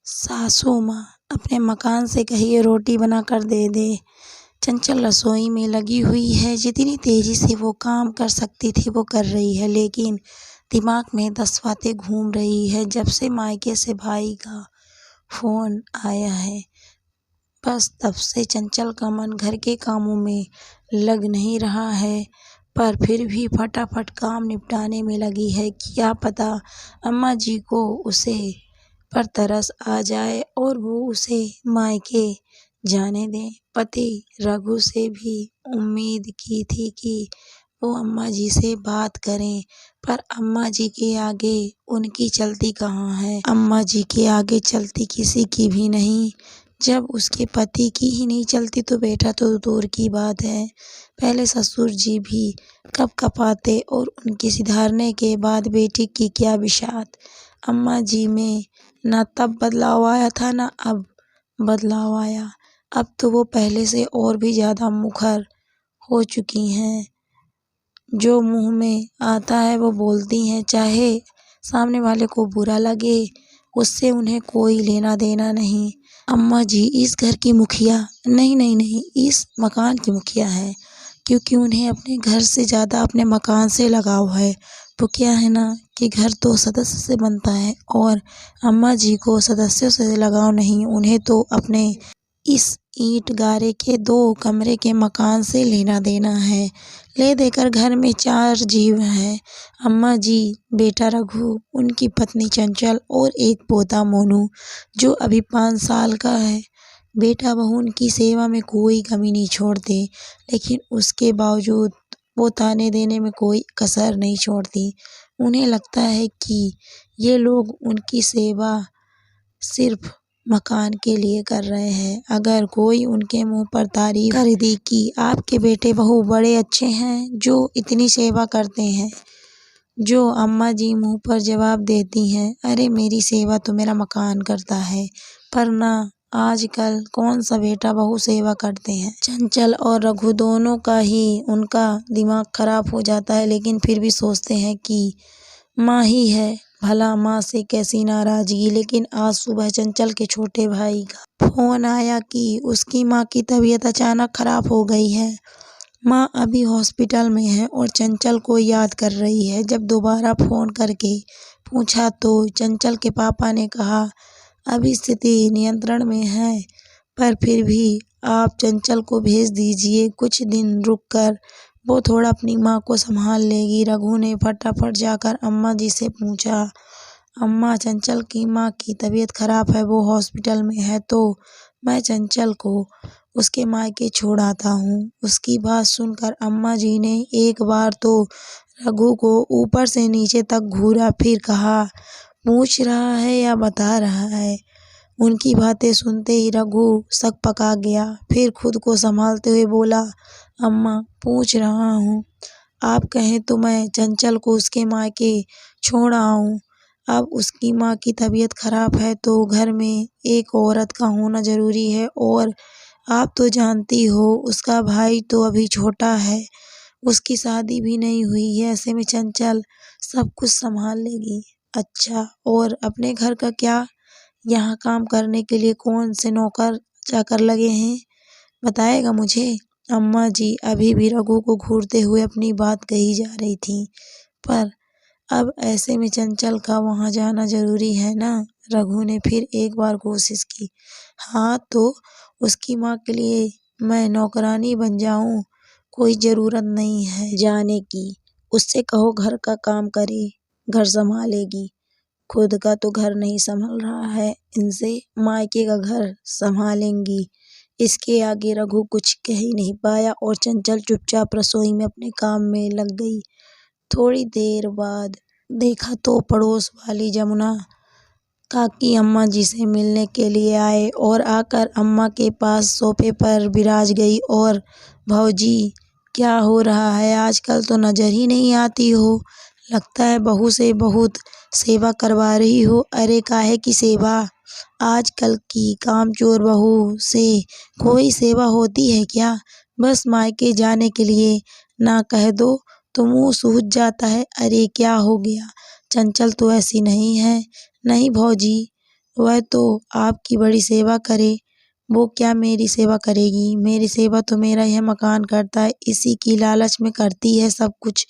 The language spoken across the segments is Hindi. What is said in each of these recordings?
सासू माँ अपने मकान से कहिए रोटी बना कर दे दे। चंचल रसोई में लगी हुई है। जितनी तेजी से वो काम कर सकती थी वो कर रही है, लेकिन दिमाग में 10 बातें घूम रही है। जब से मायके से भाई का फोन आया है, बस तब से चंचल का मन घर के कामों में लग नहीं रहा है, पर फिर भी फटाफट काम निपटाने में लगी है। क्या पता अम्मा जी को उसे पर तरस आ जाए और वो उसे मायके जाने दें। पति रघु से भी उम्मीद की थी कि वो अम्मा जी से बात करें, पर अम्मा जी के आगे उनकी चलती कहाँ है। अम्मा जी के आगे चलती किसी की भी नहीं। जब उसके पति की ही नहीं चलती तो बेटा तो दूर की बात है। पहले ससुर जी भी कब कपाते और उनके सुधारने के बाद बेटी की क्या बिशात। अम्मा जी में ना तब बदलाव आया था, ना अब बदलाव आया। अब तो वो पहले से और भी ज्यादा मुखर हो चुकी हैं। जो मुंह में आता है वो बोलती हैं, चाहे सामने वाले को बुरा लगे, उससे उन्हें कोई लेना देना नहीं। अम्मा जी इस घर की मुखिया नहीं, इस मकान की मुखिया है, क्योंकि उन्हें अपने घर से ज्यादा अपने मकान से लगाव है। तो क्या है ना कि घर तो सदस्य से बनता है, और अम्मा जी को सदस्यों से लगाव नहीं। उन्हें तो अपने इस ईंट गारे के 2 कमरे के मकान से लेना देना है। ले देकर घर में 4 जीव हैं, अम्मा जी, बेटा रघु, उनकी पत्नी चंचल और एक पोता मोनू, जो अभी 5 साल का है। बेटा बहू उनकी सेवा में कोई कमी नहीं छोड़ते, लेकिन उसके बावजूद वो ताने देने में कोई कसर नहीं छोड़ती। उन्हें लगता है कि ये लोग उनकी सेवा सिर्फ मकान के लिए कर रहे हैं। अगर कोई उनके मुंह पर तारीफ कर दी कि आपके बेटे बहू बड़े अच्छे हैं जो इतनी सेवा करते हैं, जो अम्मा जी मुंह पर जवाब देती हैं, अरे मेरी सेवा तो मेरा मकान करता है। पर ना, आजकल कौन सा बेटा बहू सेवा करते हैं। चंचल और रघु दोनों का ही उनका दिमाग खराब हो जाता है, लेकिन फिर भी सोचते हैं कि माँ ही है, भला माँ से कैसी नाराजगी। लेकिन आज सुबह चंचल के छोटे भाई का फोन आया कि उसकी माँ की तबीयत अचानक खराब हो गई है। माँ अभी हॉस्पिटल में है और चंचल को याद कर रही है। जब दोबारा फोन करके पूछा तो चंचल के पापा ने कहा, अभी स्थिति नियंत्रण में है, पर फिर भी आप चंचल को भेज दीजिए, कुछ दिन रुककर वो थोड़ा अपनी माँ को संभाल लेगी। रघु ने फटाफट जाकर अम्मा जी से पूछा, अम्मा, चंचल की माँ की तबीयत खराब है, वो हॉस्पिटल में है, तो मैं चंचल को उसके मायके छोड़ आता हूँ। उसकी बात सुनकर अम्मा जी ने एक बार तो रघु को ऊपर से नीचे तक घूरा, फिर कहा, पूछ रहा है या बता रहा है। उनकी बातें सुनते ही रघु शक पका गया, फिर खुद को संभालते हुए बोला, अम्मा, पूछ रहा हूँ, आप कहें तो मैं चंचल को उसके मायके छोड़ आऊं। अब उसकी माँ की तबीयत खराब है तो घर में एक औरत का होना जरूरी है, और आप तो जानती हो उसका भाई तो अभी छोटा है, उसकी शादी भी नहीं हुई है। ऐसे में चंचल सब कुछ संभाल लेगी। अच्छा, और अपने घर का क्या? यहाँ काम करने के लिए कौन से नौकर चाकर लगे हैं, बताएगा मुझे। अम्मा जी अभी भी रघु को घूरते हुए अपनी बात कही जा रही थी, पर अब ऐसे में चंचल का वहां जाना जरूरी है ना। रघु ने फिर एक बार कोशिश की, हाँ, तो उसकी माँ के लिए मैं नौकरानी बन जाऊं, कोई जरूरत नहीं है जाने की। उससे कहो घर का काम करे, घर संभालेगी। खुद का तो घर नहीं संभल रहा है, इनसे मायके का घर संभालेंगी। इसके आगे रघु कुछ कह ही नहीं पाया और चंचल चुपचाप रसोई में अपने काम में लग गई। थोड़ी देर बाद देखा तो पड़ोस वाली जमुना काकी अम्मा जी से मिलने के लिए आए और आकर अम्मा के पास सोफे पर विराज गई और, भौजी, क्या हो रहा है, आजकल तो नजर ही नहीं आती हो, लगता है बहू से बहुत सेवा करवा रही हो। अरे काहे की सेवा, आजकल की कामचोर बहू से कोई सेवा होती है क्या। बस मायके जाने के लिए ना कह दो तो मुंह सूज जाता है। अरे क्या हो गया, चंचल तो ऐसी नहीं है। नहीं भौजी, वह तो आपकी बड़ी सेवा करे, वो क्या मेरी सेवा करेगी? मेरी सेवा तो मेरा यह मकान करता है, इसी की लालच में करती है सब कुछ,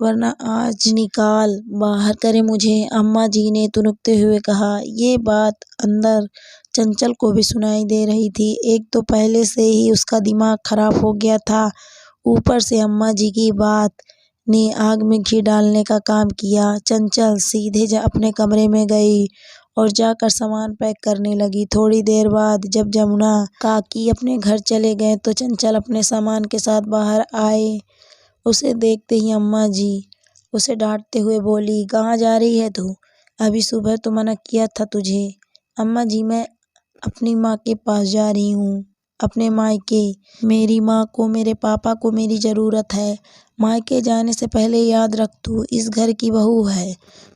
वरना आज निकाल बाहर करे मुझे। अम्मा जी ने तुनकते हुए कहा। ये बात अंदर चंचल को भी सुनाई दे रही थी। एक तो पहले से ही उसका दिमाग खराब हो गया था, ऊपर से अम्मा जी की बात ने आग में घी डालने का काम किया। चंचल सीधे अपने कमरे में गई और जाकर सामान पैक करने लगी। थोड़ी देर बाद जब जमुना काकी अपने घर चले गए तो चंचल अपने सामान के साथ बाहर आए। उसे देखते ही अम्मा जी उसे डांटते हुए बोली, कहाँ जा रही है तू? अभी सुबह तो मना किया था तुझे। अम्मा जी, मैं अपनी माँ के पास जा रही हूँ, अपने मायके। मेरी माँ को, मेरे पापा को मेरी ज़रूरत है। मायके जाने से पहले याद रख, तू इस घर की बहू है।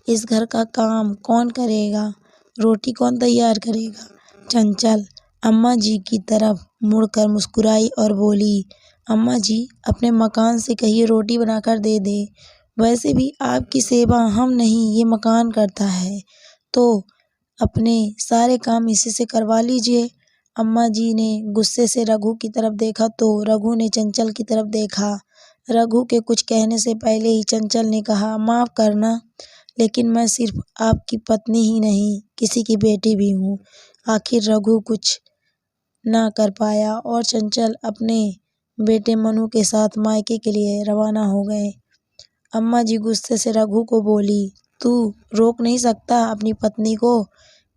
इस घर का काम कौन करेगा? रोटी कौन तैयार करेगा? चंचल अम्मा जी की तरफ मुड़कर मुस्कुराई और बोली, अम्मा जी, अपने मकान से कहिए रोटी बनाकर दे दे। वैसे भी आपकी सेवा हम नहीं, ये मकान करता है, तो अपने सारे काम इसी से करवा लीजिए। अम्मा जी ने गुस्से से रघु की तरफ देखा तो रघु ने चंचल की तरफ देखा। रघु के कुछ कहने से पहले ही चंचल ने कहा, माफ़ करना, लेकिन मैं सिर्फ आपकी पत्नी ही नहीं, किसी की बेटी भी हूँ। आखिर रघु कुछ ना कर पाया और चंचल अपने बेटे मनु के साथ मायके के लिए रवाना हो गए। अम्मा जी गुस्से से रघु को बोली, तू रोक नहीं सकता अपनी पत्नी को?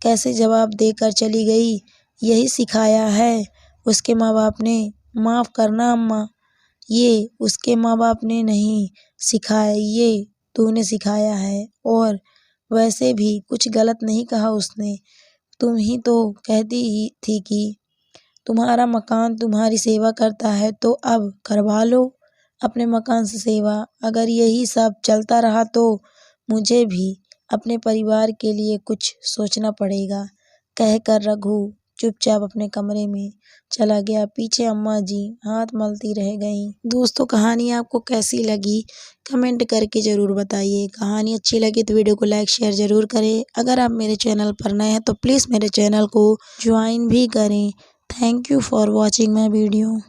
कैसे जवाब देकर चली गई, यही सिखाया है उसके माँ बाप ने? माफ़ करना अम्मा, ये उसके माँ बाप ने नहीं सिखाया, ये तूने सिखाया है। और वैसे भी कुछ गलत नहीं कहा उसने, तुम ही तो कहती ही थी कि तुम्हारा मकान तुम्हारी सेवा करता है, तो अब करवा लो अपने मकान से सेवा। अगर यही सब चलता रहा तो मुझे भी अपने परिवार के लिए कुछ सोचना पड़ेगा, कहकर रघु चुपचाप अपने कमरे में चला गया। पीछे अम्मा जी हाथ मलती रह गईं। दोस्तों, कहानी आपको कैसी लगी कमेंट करके ज़रूर बताइए। कहानी अच्छी लगी तो वीडियो को लाइक शेयर ज़रूर करें। अगर आप मेरे चैनल पर नए हैं तो प्लीज़ मेरे चैनल को ज्वाइन भी करें। Thank you for watching my video.